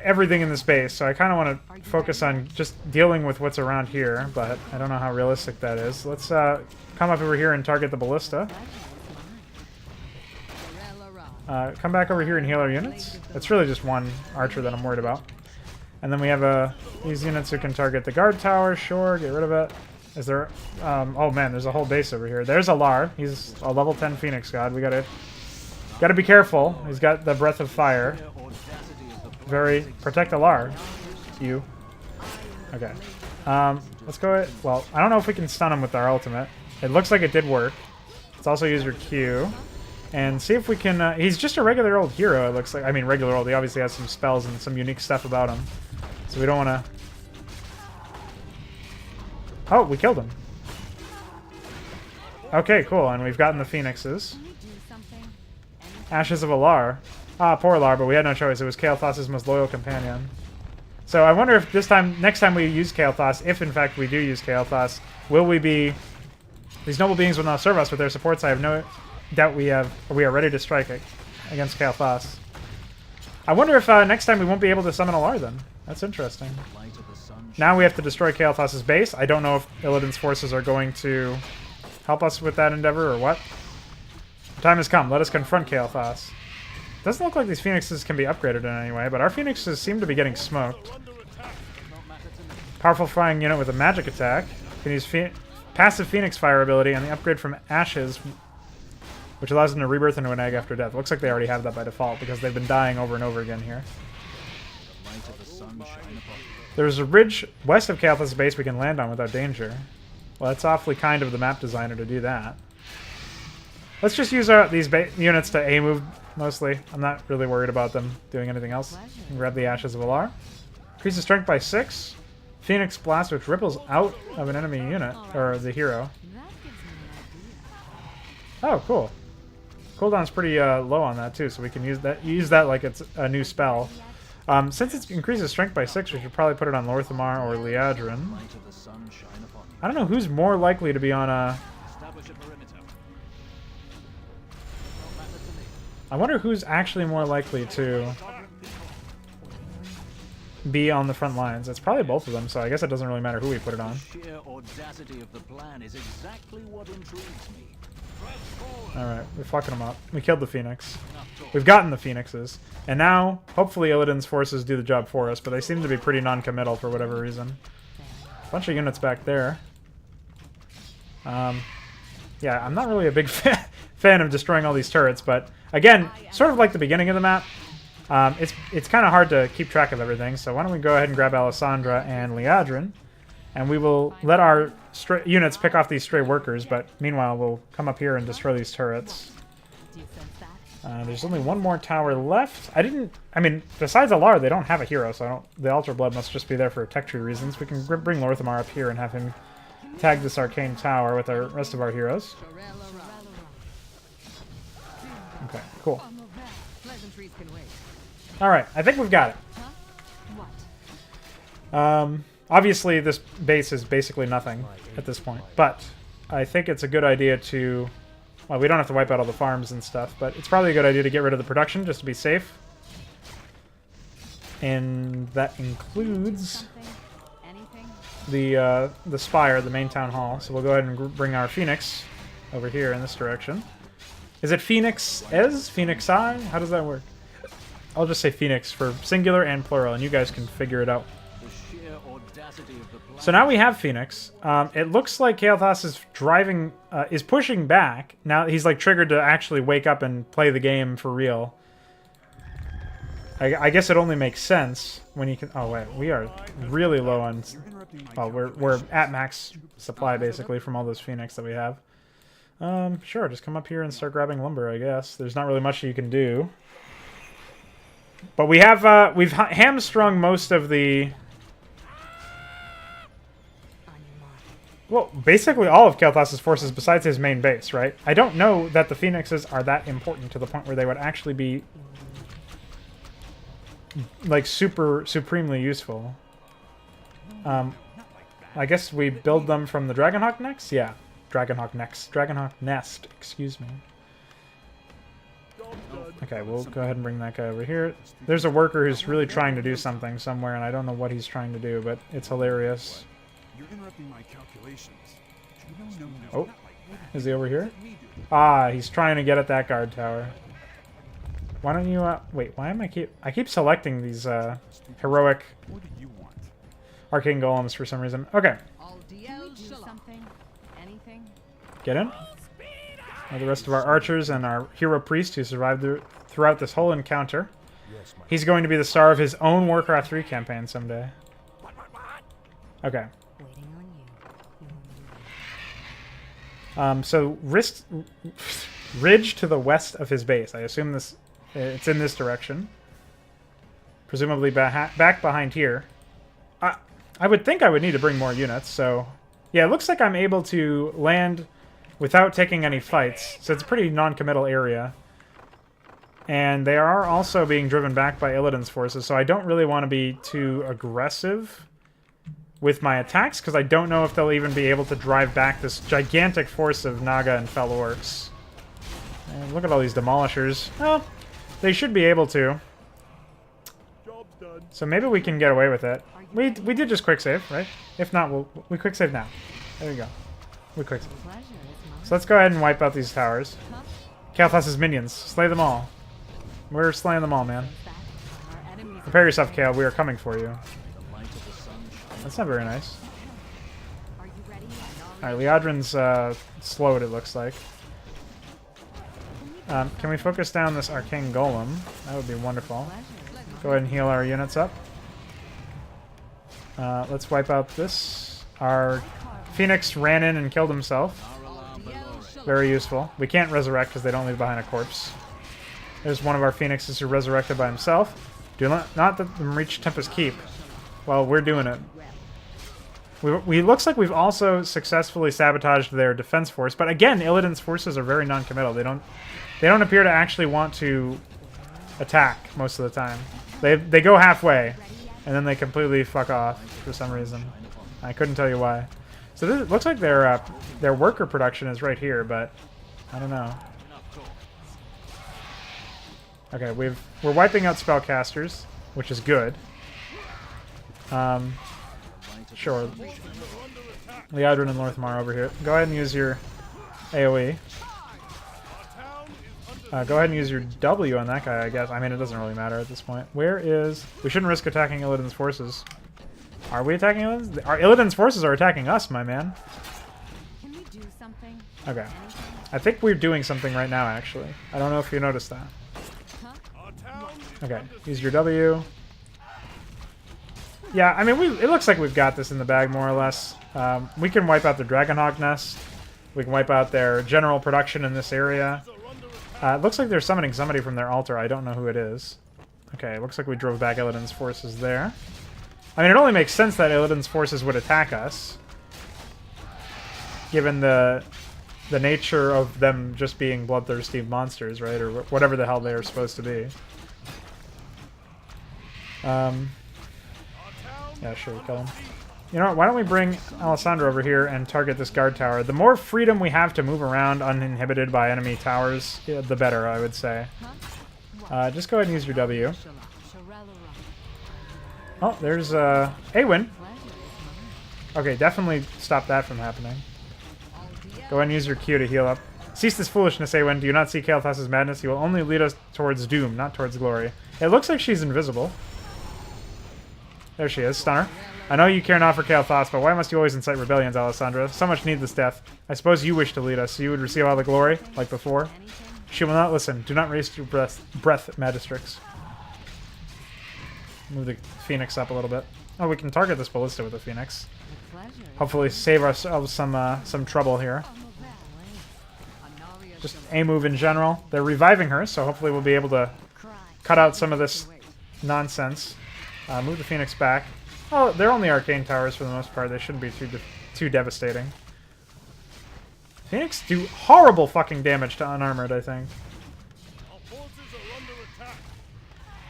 everything in this base, so I kind of want to focus on just dealing with what's around here, but I don't know how realistic that is. Let's come up over here and target the ballista. Come back over here and heal our units. It's really just one archer that I'm worried about. And then we have these units who can target the guard tower. Sure, get rid of it. Is there... oh man, there's a whole base over here. There's Alar. He's a level 10 Phoenix God. We gotta be careful. He's got the Breath of Fire. Protect Alar. You. Okay. Let's go... Well, I don't know if we can stun him with our ultimate. It looks like it did work. Let's also use your Q. And see if we can... he's just a regular old hero, it looks like. I mean, regular old. He obviously has some spells and some unique stuff about him. So we don't want to... Oh, we killed him. Okay, cool. And we've gotten the Phoenixes. Ashes of Alar. Ah, poor Alar, but we had no choice. It was Kael'thas' most loyal companion. So I wonder if next time we use Kael'thas, if in fact we do use Kael'thas, will we be... These noble beings will now serve us with their supports. I have no doubt we are ready to strike against Kael'thas. I wonder if next time we won't be able to summon Alar then. That's interesting. Now we have to destroy Kael'thas' base. I don't know if Illidan's forces are going to help us with that endeavor or what. The time has come. Let us confront Kael'thas. Doesn't look like these Phoenixes can be upgraded in any way, but our Phoenixes seem to be getting smoked. Powerful flying unit with a magic attack. Can use passive Phoenix Fire ability and the upgrade from Ashes, which allows them to rebirth into an egg after death. Looks like they already have that by default because they've been dying over and over again here. There's a ridge west of Kael'thas' base we can land on without danger. Well, that's awfully kind of the map designer to do that. Let's just use these units to A-move, mostly. I'm not really worried about them doing anything else. Grab the Ashes of Alar. Increases strength by 6. Phoenix Blast, which ripples out of an enemy unit, or the hero. Oh, cool. Cooldown's pretty low on that, too, so we can use that like it's a new spell. Since it increases strength by 6, we should probably put it on Lorthamar or Liadrin. I don't know who's more likely to be on a... I wonder who's actually more likely to be on the front lines. It's probably both of them, so I guess it doesn't really matter who we put it on. Alright, we're fucking them up. We killed the Phoenix. We've gotten the Phoenixes. And now, hopefully Illidan's forces do the job for us, but they seem to be pretty non-committal for whatever reason. Bunch of units back there. Yeah, I'm not really a big fan of destroying all these turrets, but again, sort of like the beginning of the map, it's kind of hard to keep track of everything, so why don't we go ahead and grab Alessandra and Liadrin, and we will let our units pick off these stray workers, but meanwhile we'll come up here and destroy these turrets. There's only one more tower left. I mean, besides Alar, they don't have a hero, so the Altar Blood must just be there for tech tree reasons. We can bring Lorthamar up here and have him tag this arcane tower with the rest of our heroes. Okay, cool. Alright, I think we've got it. Obviously, this base is basically nothing at this point, but I think it's a good idea to... Well, we don't have to wipe out all the farms and stuff, but it's probably a good idea to get rid of the production just to be safe. And that includes the spire, the main town hall. So we'll go ahead and bring our Phoenix over here in this direction. Is it Phoenix Ez? Phoenix I? How does that work? I'll just say Phoenix for singular and plural, and you guys can figure it out. So now we have Phoenix. It looks like Kael'thas is pushing back. Now he's like triggered to actually wake up and play the game for real. I guess it only makes sense when you can... Oh wait, we are really low on... Well, we're at max supply basically from all those Phoenix that we have. Sure, just come up here and start grabbing lumber, I guess. There's not really much you can do. But we have, we've hamstrung most of the... Well, basically all of Kael'thas' forces besides his main base, right? I don't know that the Phoenixes are that important to the point where they would actually be... like, supremely useful. I guess we build them from the Dragonhawk Nest? Yeah. Dragonhawk Nest, excuse me. Okay, we'll go ahead and bring that guy over here. There's a worker who's really trying to do something somewhere, and I don't know what he's trying to do, but it's hilarious. You're interrupting my calculations. No. Oh, is he over here? Ah, he's trying to get at that guard tower. Why don't you, wait, why am I keep selecting these, heroic What do you want? arcane golems for some reason. Okay. Get in. The rest of our archers and our hero priest who survived throughout this whole encounter. He's going to be the star of his own Warcraft 3 campaign someday. Okay. So ridge to the west of his base. I assume it's in this direction. Presumably back behind here. I would think I would need to bring more units, so... Yeah, it looks like I'm able to land without taking any fights, so it's a pretty non-committal area. And they are also being driven back by Illidan's forces, so I don't really want to be too aggressive with my attacks, because I don't know if they'll even be able to drive back this gigantic force of Naga and Fel Orcs. And look at all these demolishers. Well, they should be able to. So maybe we can get away with it. We did just quick save, right? If not, we quick save now. There you go. We quick save. So let's go ahead and wipe out these towers. Kael'thas's minions. Slay them all. We're slaying them all, man. Prepare yourself, Kael. We are coming for you. That's not very nice. Alright, Liadrin's slowed, it looks like. Can we focus down this Arcane Golem? That would be wonderful. Go ahead and heal our units up. Let's wipe out this. Our Phoenix ran in and killed himself. Very useful. We can't resurrect because they don't leave behind a corpse. There's one of our Phoenixes who resurrected by himself. Do not let them reach Tempest Keep. Well, we're doing it. We looks like we've also successfully sabotaged their defense force, but again, Illidan's forces are very non-committal. They don't appear to actually want to attack most of the time. They go halfway, and then they completely fuck off for some reason. I couldn't tell you why. So this looks like their worker production is right here, but I don't know. Okay, we're wiping out spellcasters, which is good. Sure. Liadrin and Lorthmar over here. Go ahead and use your AoE. Go ahead and use your W on that guy, I guess. I mean, it doesn't really matter at this point. Where is... We shouldn't risk attacking Illidan's forces. Are we attacking Illidan's? Illidan's forces are attacking us, my man. Can we do something? Okay. I think we're doing something right now, actually. I don't know if you noticed that. Okay, use your W. Yeah, I mean, it looks like we've got this in the bag, more or less. We can wipe out the Dragonhawk nest. We can wipe out their general production in this area. It looks like they're summoning somebody from their altar. I don't know who it is. Okay, it looks like we drove back Illidan's forces there. I mean, it only makes sense that Illidan's forces would attack us, given the nature of them just being bloodthirsty monsters, right? Or whatever the hell they are supposed to be. Yeah, sure, kill him. You know what, why don't we bring Alessandro over here and target this guard tower? The more freedom we have to move around uninhibited by enemy towers, the better, I would say. Just go ahead and use your W. Oh, there's Awen. Okay, definitely stop that from happening. Go ahead and use your Q to heal up. Cease this foolishness, Awen. Do you not see Kael'thas's madness? He will only lead us towards doom, not towards glory. It looks like she's invisible. There she is, stunner. I know you care not for Kael'thas, but why must you always incite rebellions, Alessandra? So much needless death. I suppose you wish to lead us, so you would receive all the glory, like before. She will not listen. Do not raise your breath, Magistrix. Move the Phoenix up a little bit. Oh, we can target this ballista with the Phoenix. Hopefully save ourselves some trouble here. Just a move in general. They're reviving her, so hopefully we'll be able to cut out some of this nonsense. Move the Phoenix back. Oh, they're only arcane towers for the most part. They shouldn't be too devastating. Phoenix do horrible fucking damage to unarmored, I think.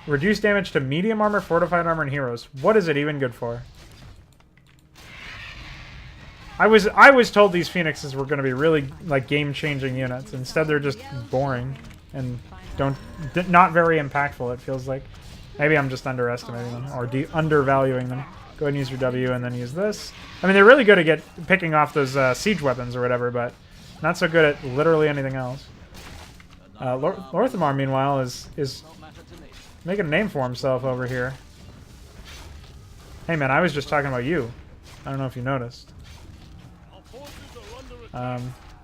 Reduce damage to medium armor, fortified armor, and heroes. What is it even good for? I was told these Phoenixes were going to be really like game-changing units. Instead, they're just boring and not very impactful. It feels like. Maybe I'm just underestimating them or undervaluing them. Go ahead and use your W and then use this. I mean, they're really good at picking off those siege weapons or whatever, but not so good at literally anything else. Lorthmar, meanwhile, is making a name for himself over here. Hey, man, I was just talking about you. I don't know if you noticed.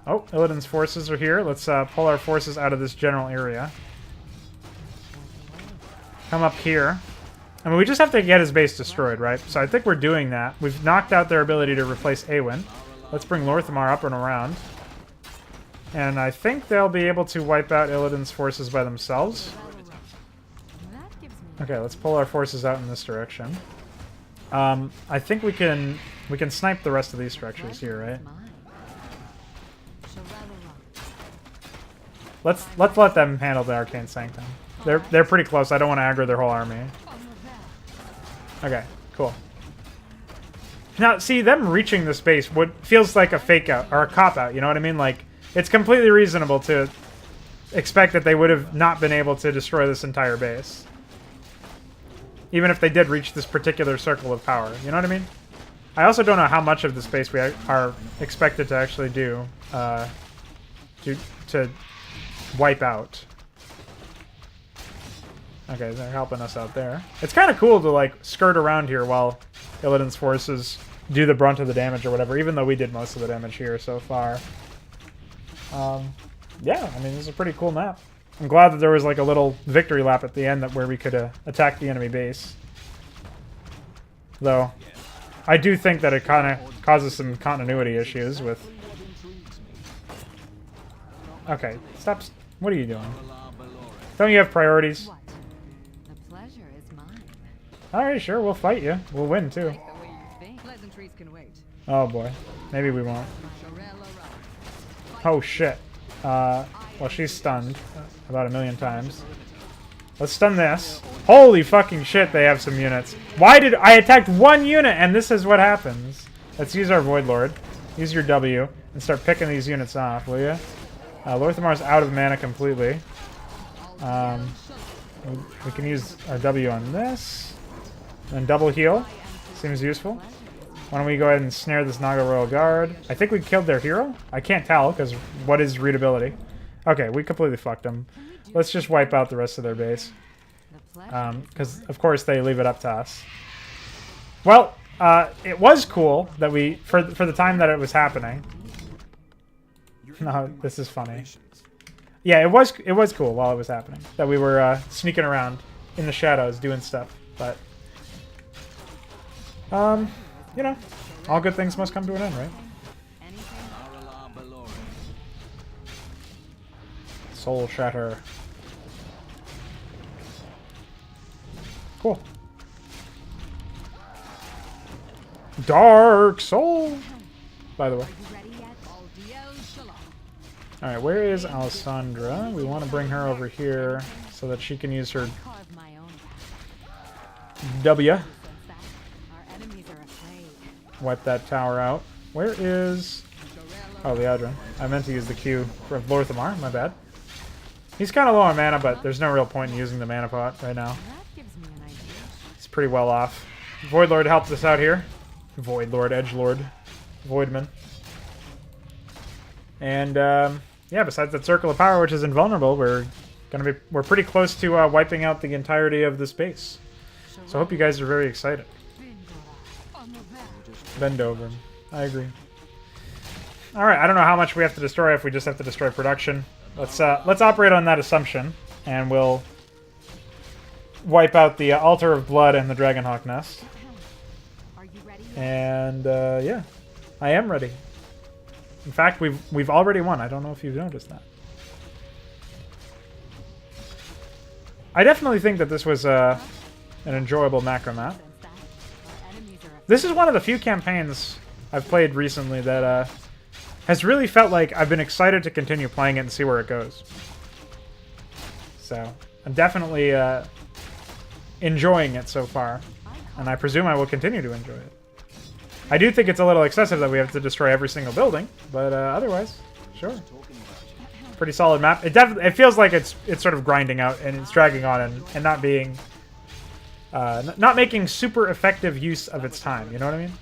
Oh, Illidan's forces are here. Let's pull our forces out of this general area. Come up here. I mean, we just have to get his base destroyed, right? So I think we're doing that. We've knocked out their ability to replace Awen. Let's bring Lorthamar up and around. And I think they'll be able to wipe out Illidan's forces by themselves. That gives me Okay, let's pull our forces out in this direction. I think we can snipe the rest of these structures here, right? mine. Let's let them handle the Arcane Sanctum. They're pretty close. I don't want to aggro their whole army. Okay, cool. Now, see, them reaching this base feels like a fake out or a cop out. You know what I mean? Like, it's completely reasonable to expect that they would have not been able to destroy this entire base, even if they did reach this particular circle of power. You know what I mean? I also don't know how much of the space we are expected to actually do to wipe out. Okay, they're helping us out there. It's kind of cool to, like, skirt around here while Illidan's forces do the brunt of the damage or whatever, even though we did most of the damage here so far. Yeah, I mean, this is a pretty cool map. I'm glad that there was, like, a little victory lap at the end where we could attack the enemy base. Though, I do think that it kind of causes some continuity issues with... Okay, stop. What are you doing? Don't you have priorities? What? The pleasure is mine. Alright, sure, we'll fight you. We'll win, too. Like the way you think. Pleasantries can wait. Oh, boy. Maybe we won't. Oh, shit. Well, she's stunned about a million times. Let's stun this. Holy fucking shit, they have some units. Why did I attacked one unit and this is what happens? Let's use our Void Lord. Use your W and start picking these units off, will you? Lorthamar's out of mana completely. We can use our W on this. And double heal. Seems useful. Why don't we go ahead and snare this Naga Royal Guard? I think we killed their hero? I can't tell, because what is readability? Okay, we completely fucked them. Let's just wipe out the rest of their base. Because, of course, they leave it up to us. Well, it was cool that we, for the time that it was happening. No, this is funny. Yeah, it was cool while it was happening. That we were sneaking around in the shadows doing stuff. But, you know, all good things must come to an end, right? Soul Shatter. Cool. Dark Soul, by the way. Alright, where is Alessandra? We want to bring her over here so that she can use her W. Wipe that tower out. Where is... Oh, Liadrin. I meant to use the Q for Lorthamar, my bad. He's kind of low on mana, but there's no real point in using the mana pot right now. He's pretty well off. Void Lord helped us out here. Void Lord, Edge Lord, Voidman. And, yeah, besides that Circle of Power, which is invulnerable, we're pretty close to wiping out the entirety of this base. So I hope you guys are very excited. Bend over. I agree. Alright, I don't know how much we have to destroy if we just have to destroy production. Let's operate on that assumption, and we'll wipe out the Altar of Blood and the Dragonhawk Nest. And, yeah. I am ready. In fact, we've already won. I don't know if you've noticed that. I definitely think that this was an enjoyable macro map. This is one of the few campaigns I've played recently that has really felt like I've been excited to continue playing it and see where it goes. So, I'm definitely enjoying it so far, and I presume I will continue to enjoy it. I do think it's a little excessive that we have to destroy every single building, but otherwise, sure. Pretty solid map. It feels like it's sort of grinding out and it's dragging on and not being not making super effective use of its time. You know what I mean?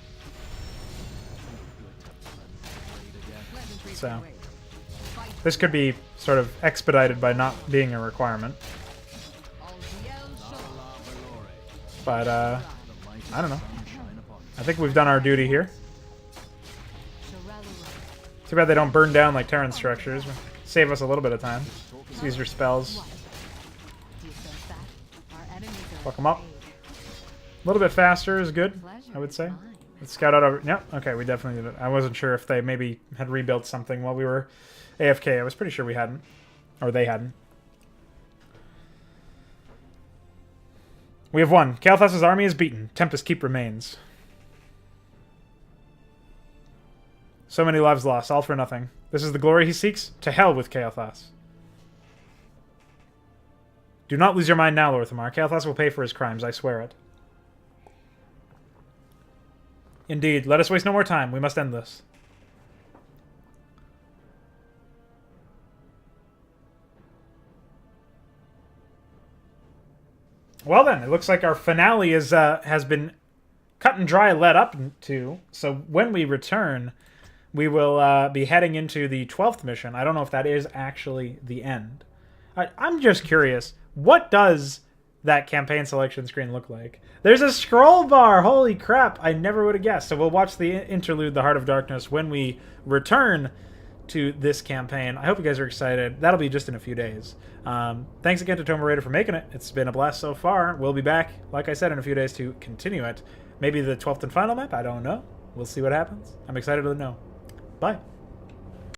So this could be sort of expedited by not being a requirement. But I don't know. I think we've done our duty here. Too bad they don't burn down like Terran structures. Save us a little bit of time. Just use your spells. Do you sense that? Our enemies are Fuck 'em up. afraid. A little bit faster is good, Pleasure I would is say. mine. Let's scout out over... Yep, okay, we definitely did it. I wasn't sure if they maybe had rebuilt something while we were AFK. I was pretty sure we hadn't. Or they hadn't. We have won. Kael'thas' army is beaten. Tempest Keep remains. So many lives lost, all for nothing. This is the glory he seeks? To hell with Kael'thas. Do not lose your mind now, Lorthamar. Kael'thas will pay for his crimes, I swear it. Indeed. Let us waste no more time. We must end this. Well then, it looks like our finale is has been cut and dry led up to. So when we return, we will be heading into the 12th mission. I don't know if that is actually the end. I'm just curious. What does that campaign selection screen look like? There's a scroll bar! Holy crap! I never would have guessed. So we'll watch the interlude, The Heart of Darkness, when we return to this campaign. I hope you guys are excited. That'll be just in a few days. Thanks again to Tomb Raider for making it. It's been a blast so far. We'll be back, like I said, in a few days to continue it. Maybe the 12th and final map? I don't know. We'll see what happens. I'm excited to know. Bye.